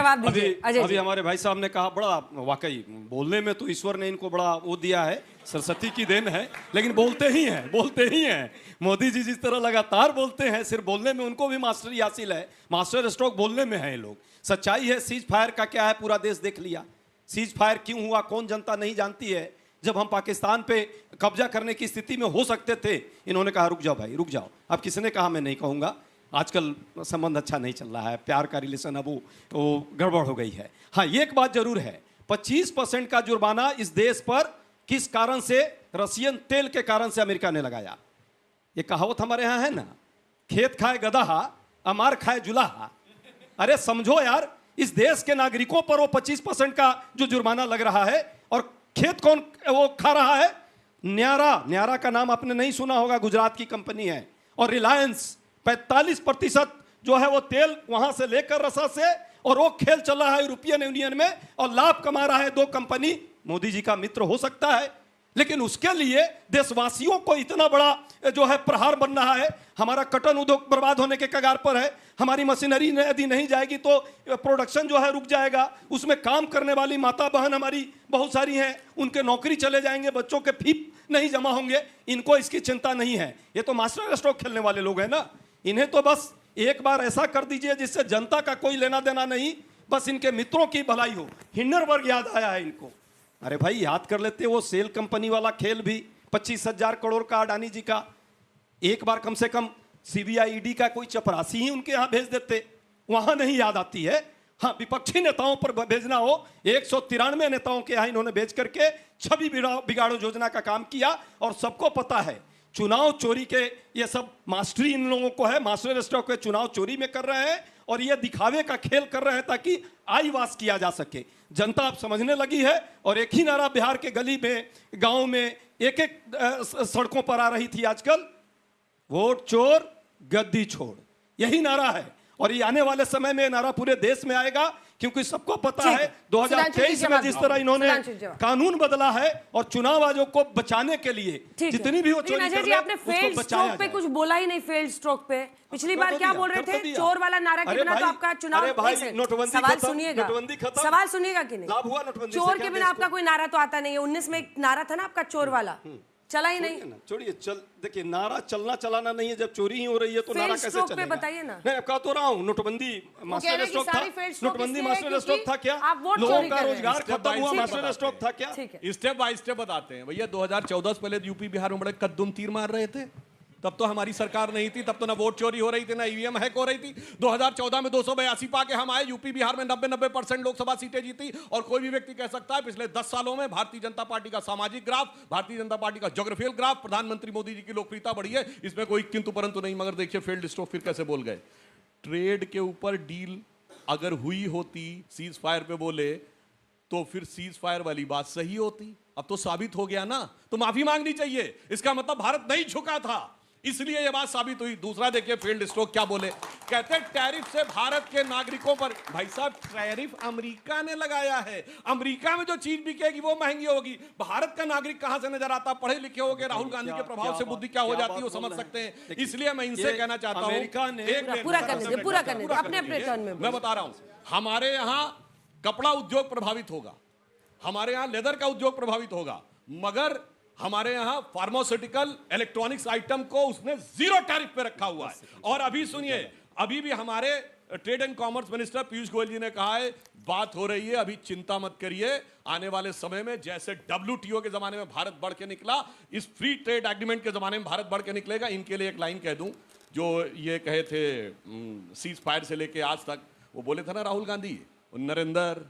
जवाब दीजिए अजय अभी जी। हमारे भाई साहब ने कहा, बड़ा वाकई बोलने में तो ईश्वर ने इनको बड़ा वो दिया है, सरस्वती की देन है, लेकिन बोलते ही हैं। मोदी जी जिस तरह लगातार बोलते हैं, सिर्फ बोलने में उनको भी मास्टरी हासिल है, मास्टर स्ट्रोक बोलने में है ये लोग। सच्चाई है, सीज फायर का क्या है पूरा देश देख लिया। सीज फायर क्यों हुआ, कौन जनता नहीं जानती है। जब हम पाकिस्तान पे कब्जा करने की स्थिति में हो सकते थे, इन्होंने कहा रुक जाओ भाई रुक जाओ। अब किसने कहा, मैं नहीं कहूँगा, आजकल संबंध अच्छा नहीं चल रहा है, प्यार का रिलेशन अब वो गड़बड़ हो गई है। हाँ, ये एक बात जरूर है, 25% का जुर्माना इस देश पर किस कारण से, रशियन तेल के कारण से अमेरिका ने लगाया। ये कहावत हमारे यहाँ है ना, खेत खाए गदहा अमार खाए जुलाहा। अरे समझो यार, इस देश के नागरिकों पर वो 25% का जो जुर्माना लग रहा है, और खेत कौन वो खा रहा है, न्यारा का नाम आपने नहीं सुना होगा, गुजरात की कंपनी है। और रिलायंस 45% जो है वो तेल वहां से लेकर रसा से, और वो खेल चल रहा है यूरोपियन यूनियन में, और लाभ कमा रहा है दो कंपनी। मोदी जी का मित्र हो सकता है, लेकिन उसके लिए देशवासियों को इतना बड़ा जो है प्रहार बन रहा है। हमारा कटन उद्योग बर्बाद होने के कगार पर है, हमारी मशीनरी यदि नहीं जाएगी तो प्रोडक्शन जो है रुक जाएगा, उसमें काम करने वाली माता बहन हमारी बहुत सारी हैं, उनके नौकरी चले जाएंगे, बच्चों के फी नहीं जमा होंगे, इनको इसकी चिंता नहीं है। ये तो मास्टर स्ट्रोक खेलने वाले लोग हैं ना, इन्हें तो बस एक बार ऐसा कर दीजिए जिससे जनता का कोई लेना देना नहीं, बस इनके मित्रों की भलाई हो। हिंडनबर्ग याद आया है इनको। अरे भाई याद कर लेते, वो सेल कंपनी वाला खेल भी 25,000 करोड़ का अडानी जी का, एक बार कम से कम सीबीआई ईडी का कोई चपरासी ही उनके यहाँ भेज देते, वहां नहीं याद आती है। हाँ, विपक्षी नेताओं पर भेजना हो, 193 नेताओं के यहाँ इन्होंने भेज करके छवि बिगाड़ो योजना का काम किया। और सबको पता है चुनाव चोरी के ये सब मास्टरी इन लोगों को है, मास्टर स्ट्रोक के चुनाव चोरी में कर रहे हैं, और ये दिखावे का खेल कर रहे हैं ताकि आई वास किया जा सके। जनता अब समझने लगी है, और एक ही नारा बिहार के गली में, गांव में, एक एक सड़कों पर आ रही थी आजकल, वोट चोर गद्दी छोड़, यही नारा है। और ये आने वाले समय में नारा पूरे देश में आएगा, क्योंकि सबको पता है 2023 में जिस तरह इन्होंने कानून बदला है, और चुनाव आयोग को बचाने के लिए जितनी भी वो चोरी कर रहे हैं, आपने फेल्ड स्ट्रोक पे कुछ बोला ही नहीं। फेल्ड स्ट्रोक पे पिछली बार क्या बोल रहे थे, चोर वाला नारा के बिना तो आपका चुनाव, सवाल सुनिएगा, सवाल सुनिएगा कि नहीं, चोर के बिना आपका कोई नारा तो आता नहीं है। 19 में एक नारा था ना आपका चोर वाला, चला ही नहीं। छोड़िए, देखिए नारा चलना चलाना नहीं है, जब चोरी ही हो रही है तो नारा कैसे चलेगा? बताइए ना। मैं कह तो रहा हूँ, नोटबंदी मास्टर स्ट्रोक था, नोटबंदी मास्टर स्ट्रोक था क्या? लोगों का रोजगार खत्म हुआ, मास्टर स्ट्रोक था क्या? स्टेप बाय स्टेप बताते हैं भैया। 2014 से पहले यूपी बिहार में बड़े कद्दुम तीर मार रहे थे, तब तो हमारी सरकार नहीं थी, तब तो ना वोट चोरी हो रही थी, ना ईवीएम हैक हो रही थी। 2014 में 282 पाके हम आए, यूपी बिहार में 90% लोकसभा सीटें जीती। और कोई भी व्यक्ति कह सकता है पिछले 10 सालों में भारतीय जनता पार्टी का सामाजिक ग्राफ, भारतीय जनता पार्टी का ज्योग्राफिकल ग्राफ, प्रधानमंत्री मोदी जी की लोकप्रियता बढ़ी है, इसमें कोई किंतु परंतु नहीं। मगर देखिए फेल्ड स्ट्रोक फिर कैसे बोल गए। ट्रेड के ऊपर डील अगर हुई होती, सीज फायर पे बोले, तो फिर सीज फायर वाली बात सही होती। अब तो साबित हो गया ना, तो माफी मांगनी चाहिए। इसका मतलब भारत नहीं झुका था, इसलिए यह बात साबित हुई। दूसरा देखिए फील्ड स्ट्रोक क्या बोले, कहते हैं टैरिफ से भारत के नागरिकों पर। भाई साहब, टैरिफ अमेरिका ने लगाया है, अमेरिका में जो चीज बिकेगी वो महंगी होगी। भारत का नागरिक कहां से नजर आता? पढ़े लिखे होंगे, राहुल गांधी के प्रभाव से बुद्धि क्या हो जाती है वो समझ सकते हैं। इसलिए मैं इनसे कहना चाहता हूं, पूरा करने दे, अपने अपने टर्न में मैं बता रहा हूं, हमारे यहां कपड़ा उद्योग प्रभावित होगा, हमारे यहां लेदर का उद्योग प्रभावित होगा, मगर हमारे यहां फार्मास्यूटिकल इलेक्ट्रॉनिक्स आइटम को उसने 0 टैरिफ पे रखा हुआ है। और अभी सुनिए, अभी भी हमारे trade and commerce minister Piyush Goyal ji ने कहा है, बात हो रही है, अभी चिंता मत करिए, आने वाले समय में जैसे WTO के जमाने में भारत बढ़ के निकला, इस फ्री ट्रेड एग्रीमेंट के जमाने में भारत बढ़ के निकलेगा। इनके लिए एक लाइन कह दूं, जो ये कहे थे सीज फायर से लेके आज तक, वो बोले थे ना राहुल गांधी, नरेंद्र,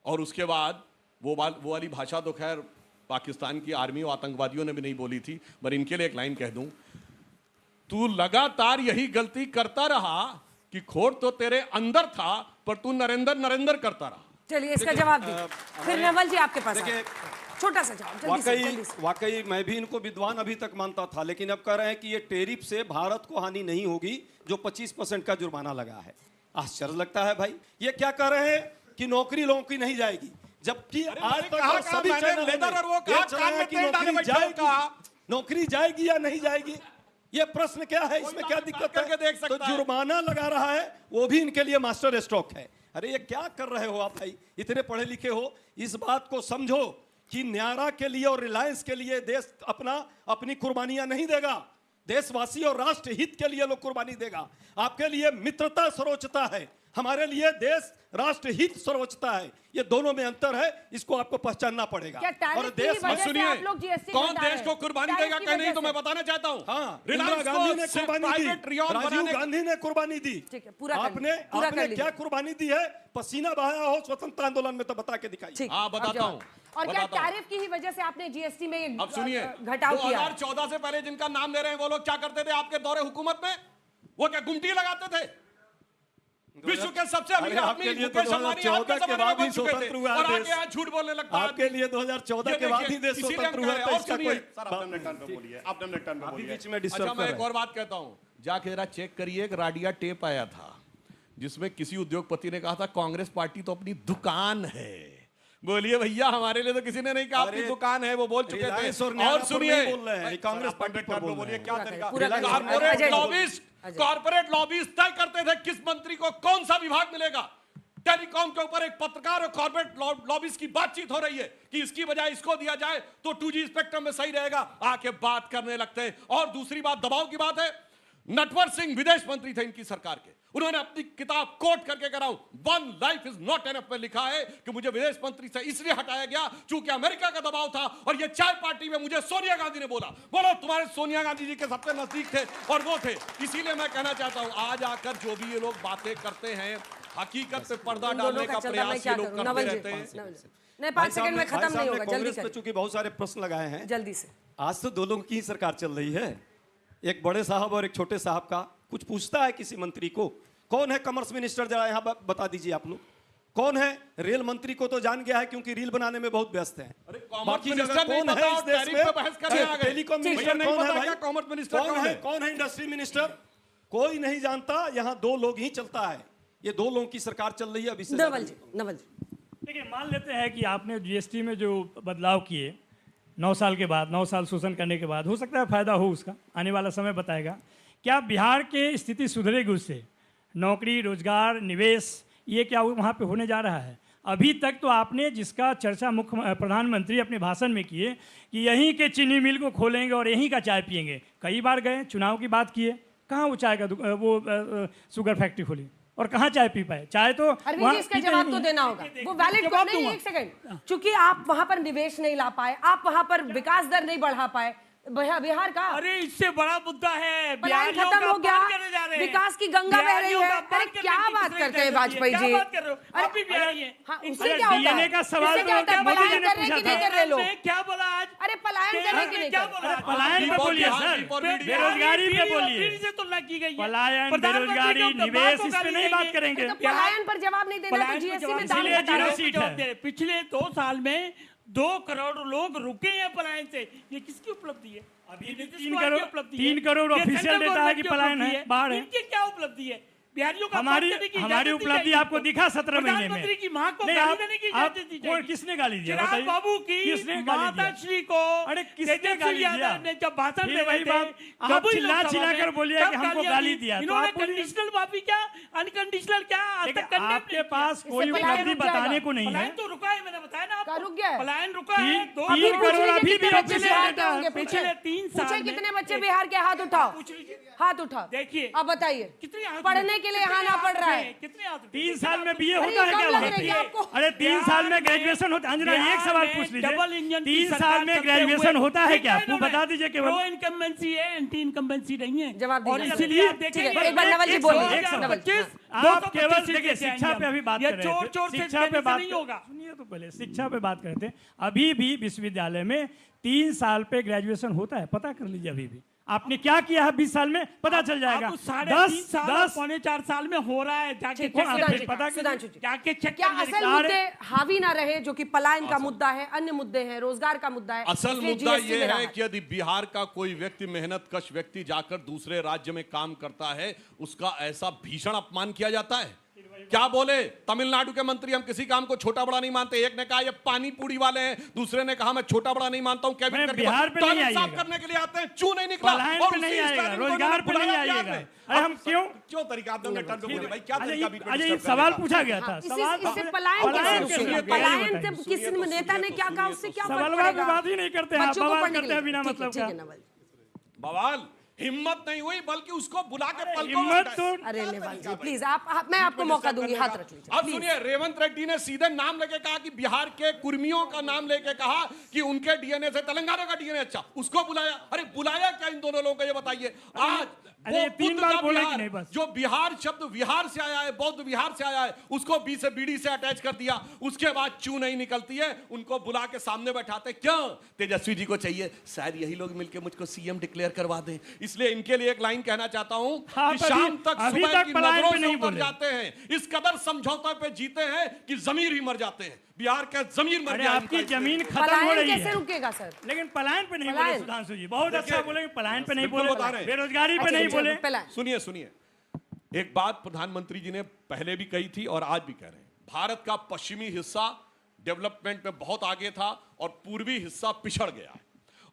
और उसके बाद वो वाली भाषा तो खैर पाकिस्तान की आर्मी और आतंकवादियों ने भी नहीं बोली थी, पर इनके लिए एक लाइन कह दूं, तू लगातार यही गलती करता रहा कि खोट तो तेरे अंदर था, पर तू नरेंद्र करता रहा। चलिए इसका जवाब दीजिए, फिर नवल जी आपके पास छोटा सा जवाब। वाकई मैं भी इनको विद्वान अभी तक मानता था, लेकिन अब कह रहे हैं कि ये टैरिफ से भारत को हानि नहीं होगी, जो 25% का जुर्माना लगा है। आश्चर्य लगता है भाई, ये क्या कह रहे हैं कि नौकरी लोगों की नहीं जाएगी, जबकि आज तक सभी नौकरी जाएगी या नहीं जाएगी, ये प्रश्न क्या है, इसमें क्या दिक्कत है? तो जुर्माना लगा रहा है, वो भी इनके लिए मास्टर स्ट्रोक है। अरे ये क्या कर रहे हो आप भाई, इतने पढ़े लिखे हो, इस बात को समझो कि न्यारा के लिए और रिलायंस के लिए देश अपनी कुर्बानियां नहीं देगा। देशवासी और राष्ट्र हित के लिए लोग कुर्बानी देगा। आपके लिए मित्रता सर्वोच्चता है, हमारे लिए देश राष्ट्र हित सर्वोच्चता है। ये दोनों में अंतर है, इसको आपको पहचानना पड़ेगा। और देश सुनिए, कौन देश को कुर्बानी देगा क्या नहीं, तो मैं बताना चाहता हूँ। हाँ, इंदिरा गांधी ने कुर्बानी दी, राजीव गांधी ने कुर्बानी दी, आपने क्या कुर्बानी दी है? पसीना बहाया हो स्वतंत्रता आंदोलन में तो बता के दिखाइए। हाँ, बताता हूँ। और क्या टैरिफ की ही वजह से आपने जीएसटी में अब सुनिए, घटाव किया? 2014 से पहले जिनका नाम ले रहे हैं वो लोग क्या करते थे आपके दौरे हुकूमत में? वो क्या गुमटी लगाते थे? विश्व के सबसे अमीर आदमी मुकेश अंबानी आपके जमाने में स्वतंत्र हुआ और आके यहाँ झूठ बोलने लगता है। आपके लिए 2014 के बाद ही देश स्वतंत्र हुआ था। इसका कोई अच्छा, मैं एक और बात कहता हूँ, जाके जरा चेक करिए, एक राडिया टेप आया था जिसमें किसी उद्योगपति ने कहा था कांग्रेस पार्टी तो अपनी दुकान है। बोलिए भैया, हमारे लिए तो किसी ने नहीं कहा अपनी दुकान है, वो बोल चुके थे। और सुनिए, कांग्रेस पार्टी पर बोलिए क्या तरीका, कॉर्पोरेट लॉबीज तय करते थे किस मंत्री को कौन सा विभाग मिलेगा। टेलीकॉम के ऊपर एक पत्रकार और कॉर्पोरेट लॉबीज की बातचीत हो रही है कि इसकी बजाय इसको दिया जाए तो 2G स्पेक्ट्रम में सही रहेगा, आके बात करने लगते हैं। और दूसरी बात दबाव की बात है, नटवर सिंह विदेश मंत्री थे इनकी सरकार के, उन्होंने अपनी किताब कोट करके कह रहा हूं, one life is not enough में लिखा है कि मुझे विदेश मंत्री से इसलिए हटाया गया क्योंकि अमेरिका का दबाव था। और ये चाय पार्टी में मुझे सोनिया गांधी ने बोलो तुम्हारे सोनिया गांधी जी के सबसे नजदीक थे और वो थे। इसीलिए मैं कहना चाहता हूं, आज आकर जो भी ये लोग बातें करते हैं, हकीकत पे पर्दा डालने का प्रयास ये लोग करते रहते हैं। नहीं, 5 सेकंड में खत्म नहीं होगा, जल्दी करिए। चूंकि बहुत सारे प्रश्न लगाए हैं, जल्दी से। आज तो दो लोगों की सरकार चल रही है, एक बड़े साहब और एक छोटे साहब का। कुछ पूछता है किसी मंत्री को, कौन है कॉमर्स मिनिस्टर, जरा यहाँ बता दीजिए आप लोग, कौन है? रेल मंत्री को तो जान गया है क्योंकि रील बनाने में बहुत व्यस्त है। बाकी जगह कौन है इस देश में? टेलीकॉम मिनिस्टर कौन है भाई? कॉमर्स मिनिस्टर कौन है? इंडस्ट्री मिनिस्टर कोई नहीं जानता। यहाँ 2 लोग ही चलता है, ये 2 लोगों की सरकार चल रही है अभी से। नवल जी देखिए, मान लेते हैं कि आपने जीएसटी में जो बदलाव किए 9 साल के बाद, 9 साल शोषण करने के बाद, हो सकता है फायदा हो उसका, आने वाला समय बताएगा। क्या बिहार की स्थिति सुधरेगी उससे? नौकरी, रोजगार, निवेश, ये क्या वहाँ पे होने जा रहा है? अभी तक तो आपने जिसका चर्चा मुख्य प्रधानमंत्री अपने भाषण में किए कि यहीं के चीनी मिल को खोलेंगे और यहीं का चाय पियेंगे, कई बार गए, चुनाव की बात किए, कहाँ वो चाय का वो शुगर फैक्ट्री खोली और कहाँ चाय पी पाए? चाय तो अरविंद जी, इसका जवाब तो देना होगा। वो वैलिड क्यों नहीं? एक सेकंड, चूंकि आप वहां पर निवेश नहीं ला पाए, आप वहां पर विकास दर नहीं बढ़ा पाए बिहार का। अरे इससे बड़ा मुद्दा है, पलायन खत्म हो गया, विकास की गंगा बह रही है। अरे क्या बात करते हैं वाजपेयी जी? अभी बिहारी है, उससे क्या होता है? का सवाल पलायन करने की नहीं कर रहे लोग? क्या बोला आज? अरे पलायन करने की नहीं, क्या बोला? पलायन पे बोलिए सर, बेरोजगारी पे बोलिए। से तुलना की गई, पलायन, बेरोजगारी, निवेश, इस पे नहीं बात करेंगे। पलायन पर जवाब नहीं देना तो जीएसटी में दाम घटाओ। पिछले 2 साल में 2 करोड़ लोग रुके हैं पलायन से, ये किसकी उपलब्धि है? अभी 3 करोड़ ऑफिशियल डेटा है कि पलायन है, बाहर है। इनकी क्या उपलब्धि है? बिहारियों का हमारी उपलब्धि आपको दिखा 17 महीने में। प्रधानमंत्री की मां को गाली देने की इजाजत दी जाएगी। किसने गाली दिया? चिराग बाबू की माताश्री को, अरे किसने गाली दिया? ने जब भाषण दे रहे थे, आप चिल्ला कर बोलिए कि हमको गाली दिया, तो आप कंडीशनल माफी क्या, अनकंडीशनल क्या? आपके पास कोई उपलब्धि बताने को नहीं है। पलायन तो रुका है, मैंने बताया ना, रुक गया, पलायन रुका है। 3 करोड़ अभी भी पिछले 3 साल कितने बच्चे बिहार के? हाथ उठाओ, हाथ उठाओ, देखिए अब बताइए। पढ़ने के लिए यहाँ ना पढ़ रहा है? 3 साल में बीए होता है क्या? अरे 3 साल में ग्रेजुएशन होता है? अंजना एक सवाल पूछ लीजिए, 3 साल में ग्रेजुएशन होता है क्या? वो बता दीजिए। केवल प्रो इनकम्बेंसी है, एंटी इनकम्बेंसी नहीं है। जवाब और इसलिए एक बार नवल जी बोलिए। आप केवल देखिए, शिक्षा पे अभी बात कर रहे थे, शिक्षा पे बात नहीं होगा। सुनिए तो पहले, शिक्षा पे बात करते हैं। अभी भी विश्वविद्यालय में 3 साल पे ग्रेजुएशन होता है, पता कर लीजिए। अभी भी आपने क्या किया है 20 साल में, पता चल जाएगा। 10 पौने 4 साल में हो रहा है, जाके पता जाके चेक। क्या असल मुद्दे हावी ना रहे, जो कि पलायन का मुद्दा है, अन्य मुद्दे हैं, रोजगार का मुद्दा है? असल मुद्दा ये है कि यदि बिहार का कोई व्यक्ति, मेहनत कश व्यक्ति जाकर दूसरे राज्य में काम करता है, उसका ऐसा भीषण अपमान किया जाता है। क्या बोले तमिलनाडु के मंत्री, हम किसी काम को छोटा बड़ा नहीं मानते। एक ने कहा ये पानी पूरी वाले हैं, दूसरे ने कहा मैं छोटा बड़ा नहीं मानता हूं। कैबिनेट बिहार पे नहीं साफ करने के लिए आते हैं, क्यों नहीं निकला? और नहीं आएगा, रोजगार पे नहीं आएगा। अरे हम क्यों तरीका आपने टर्न पे बोले भाई, क्या तरीका? अजय सवाल पूछा गया था, इससे पलायन से किसी नेता ने क्या कहा, उससे क्या सवाल बात ही नहीं करते हैं, बवाल करते हैं बिना मतलब का। बवाल हिम्मत नहीं हुई, बल्कि उसको बुला के हिम्मत तो अरे नेवाल जी प्लीज, आप मैं आपको मौका दूंगी, हाथ रख लीजिए। अब सुनिए, रेवंत रेड्डी ने सीधे नाम लेके कहा कि बिहार के कुर्मियों का नाम लेके कहा कि उनके डीएनए से तेलंगाना का डीएनए अच्छा, उसको बुलाया। अरे बुलाया क्या इन दोनों लोगों को, ये बताइए। आज अरे 3 बार बोले कि नहीं, बस जो बिहार शब्द विहार से आया है, बौद्ध विहार से आया है, उसको बी से बीडी से अटैच कर दिया। उसके बाद चू नहीं निकलती है, उनको बुला के सामने बैठाते। क्यों? तेजस्वी जी को चाहिए शायद यही लोग मिलके मुझको सीएम डिक्लेयर करवा दें। इसलिए इनके लिए एक लाइन कहना चाहता हूं कि शाम तक सुबह की नजरों से उतर जाते हैं, इस कदर समझौते पे जीते हैं कि जमीर ही मर जाते हैं। बिहार का जमीर मर गया। आपकी जमीन खत्म हो रही है, कैसे रुकेगा सर? लेकिन पलायन पे नहीं बोले सुधांशु जी, बहुत अच्छा बोले। पलायन पे नहीं बोले, बेरोजगारी पे नहीं बोले। सुनिए सुनिए, एक बात प्रधानमंत्री जी ने पहले भी कही थी और आज भी कह रहे हैं, भारत का पश्चिमी हिस्सा डेवलपमेंट में बहुत आगे था और पूर्वी हिस्सा पिछड़ गया है।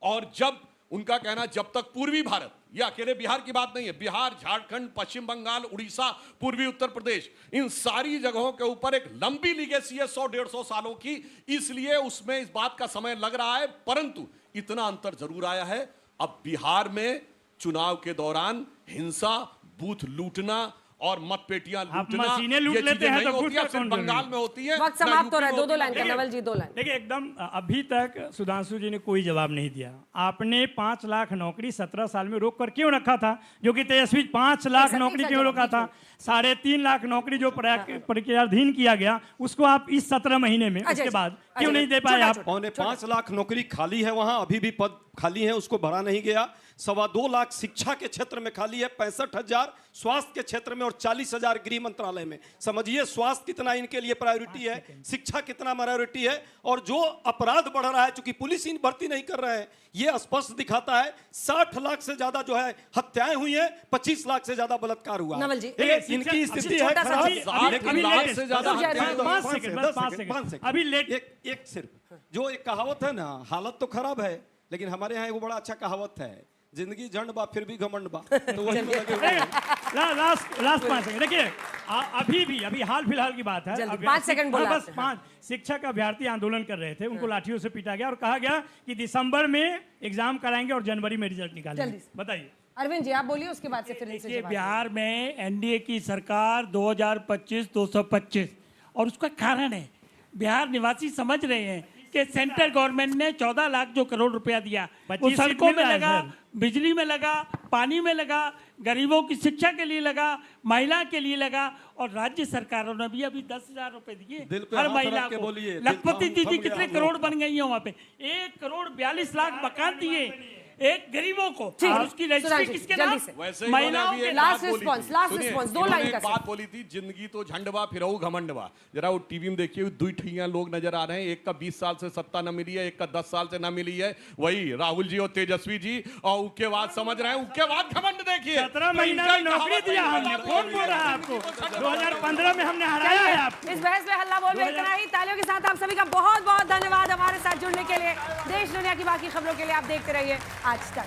और जब उनका कहना, जब तक पूर्वी भारत, ये अकेले बिहार की बात नहीं है, बिहार, झारखंड, पश्चिम बंगाल, उड़ीसा, पूर्वी उत्तर प्रदेश, इन सारी जगहों के ऊपर एक लंबी लीगेसी है 100-150 सालों की। इसलिए उसमें इस बात का समय लग रहा है, परंतु इतना अंतर जरूर आया है। अब बिहार में चुनाव के दौरान हिंसा, बूथ लूटना और मतपेटियां लूटना, मशीनें लूट लेते हैं तो सिर्फ बंगाल में होती है। वक्त समाप्त हो रहा है, दो लाइन का नवल जी, 2 लाइन। देखिए एकदम अभी तक सुधांशु जी ने कोई जवाब नहीं दिया। आपने 5 लाख नौकरी 17 साल में रोक कर क्यों रखा था? जो कि तेजस्वी 5 लाख नौकरी क्यों रोका था? 3.5 लाख नौकरी जो प्रक्रियाधीन किया गया, उसको आप इस 17 महीने में उसके बाद क्यों नहीं दे पाए आप? 5.25 लाख नौकरी खाली है, वहां अभी भी पद खाली है, उसको भरा नहीं गया। 2.25 लाख शिक्षा के क्षेत्र में खाली है, 65,000 स्वास्थ्य के क्षेत्र में और 40,000 गृह मंत्रालय में। समझिए स्वास्थ्य कितना इनके लिए प्रायोरिटी है, शिक्षा कितना प्रायोरिटी है। और जो अपराध बढ़ रहा है, चूंकि पुलिस इन भर्ती नहीं कर रहे हैं, ये स्पष्ट दिखाता है। 60 लाख से ज्यादा जो है हत्याएं हुई हैं, 25 लाख से ज्यादा बलात्कार हुआ। नवल जी, इनकी स्थिति है खराब। एक सिर्फ जो एक कहावत है ना, हालत तो खराब है, लेकिन हमारे यहाँ एक बड़ा अच्छा कहावत है, जिंदगी झंड बा फिर भी घमंड बा। तो वही लास्ट 5 सेकंड। देखिए अभी हाल फिलहाल की बात है, 5 सेकंड बोला। बस 5। शिक्षक अभ्यर्थी आंदोलन कर रहे थे, उनको लाठियों से पीटा गया और कहा गया कि दिसंबर में एग्जाम कराएंगे और जनवरी में रिजल्ट निकालेंगे। बताइए अरविंद जी, आप बोलिए, उसके बाद से फिर इनसे जवाब। बिहार में एनडीए की सरकार 2025-225 और उसका कारण है, बिहार निवासी समझ रहे हैं कि सेंट्रल गवर्नमेंट ने 14 लाख जो करोड़ रुपया दिया, वो सड़कों में लगा, बिजली में लगा, पानी में लगा, गरीबों की शिक्षा के लिए लगा, महिला के लिए लगा। और राज्य सरकारों ने भी अभी 10,000 रुपए दिए हर महिला को। लखपति दीदी कितने करोड़ बन गई है वहां पे, 1 करोड़ 42 लाख मकान दिए एक गरीबों को। और उसकी रजिस्ट्री किसके नाम? महिलाओं के। लास्ट रिस्पांस 2 लाइन का। बात बोली थी, जिंदगी तो झंडवा फिरऊ घमंडवा। जरा वो टीवी में देखिए, 2 ठिया लोग नजर आ रहे हैं, एक का 20 साल से सत्ता न मिली है, एक का 10 साल से न मिली है, वही राहुल जी और तेजस्वी जी। और उसके बाद समझ रहे हैं, उसके बाद घमंड देखिए। 17 महीना में नौकरी दिया हमने, कौन बोल रहा है आपको? 2015 में हमने हराया है आपको। इस बहस में हल्ला बोल में इतना ही। तालियों के साथ आप सभी का बहुत बहुत धन्यवाद हमारे साथ जुड़ने के लिए। देश दुनिया की बाकी खबरों के लिए आप देखते रहिए आज तक।